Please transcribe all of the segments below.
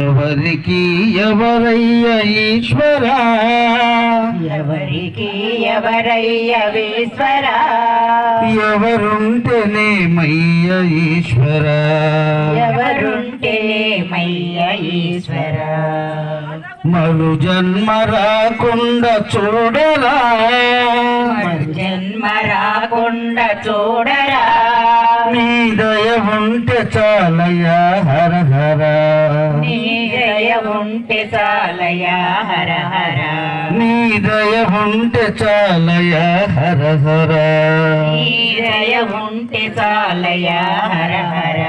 ఎవరికి ఎవరయ్య ఈశ్వరా, ఎవరికి ఎవరయ్య ఈశ్వరా, ఎవరుంటేనేమయ్య ఈశ్వరా, ఎవరుంటేనేమయ్య ఈశ్వరా, మరు జన్మ రాకుండా చూడరా, మరు జన్మ రాకుండా చూడరా, నీ దయ ఉంటే చాలయ్యా హర హర, నీ దయ ఉంటే చాలయ్యా హర హర, నీ దయ ఉంటే చాలయ్యా హర హర, నీ దయ ఉంటే చాలయ్యా హర హర,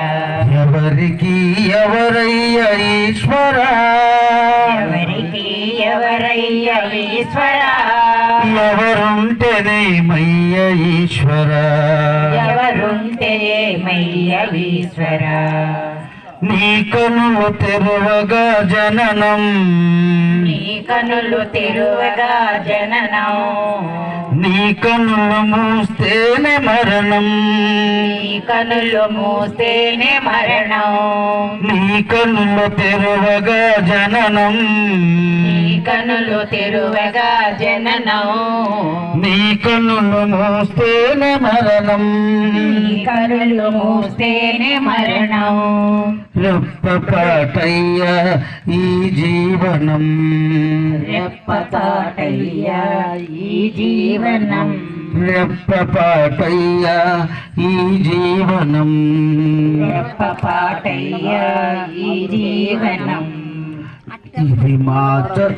ఎవరికి ఎవరయ్య ఈశ్వరా, ఎవరికి ఎవరయ్య ఈశ్వరా, ఎవరుంటేనేమయ్య ఈశ్వరా, ఎవరుంటేనేమయ్య ఈశ్వరా, నీ కనులు తెరవగా జననం, నీ కనులు తెరువగా జననం, నీ కనులు మూస్తేనే మరణం, నీ కనులు మూస్తేనే మరణం, నీ కనులు తెరవగా జననం, నీ కనులు తెరువగా జననం, నీ కనులు మూస్తేనే మరణం, నీ కనులు మూస్తేనే మరణం, రెప్పపాటయ్యా ఈ జీవనం, రెప్పపాటయ్యా ఈ జీవనం, రెప్పపాటయ్యా ఈ జీవనం, రెప్పపాటయ్యా ఈ జీవనం, ఇది మాత్రం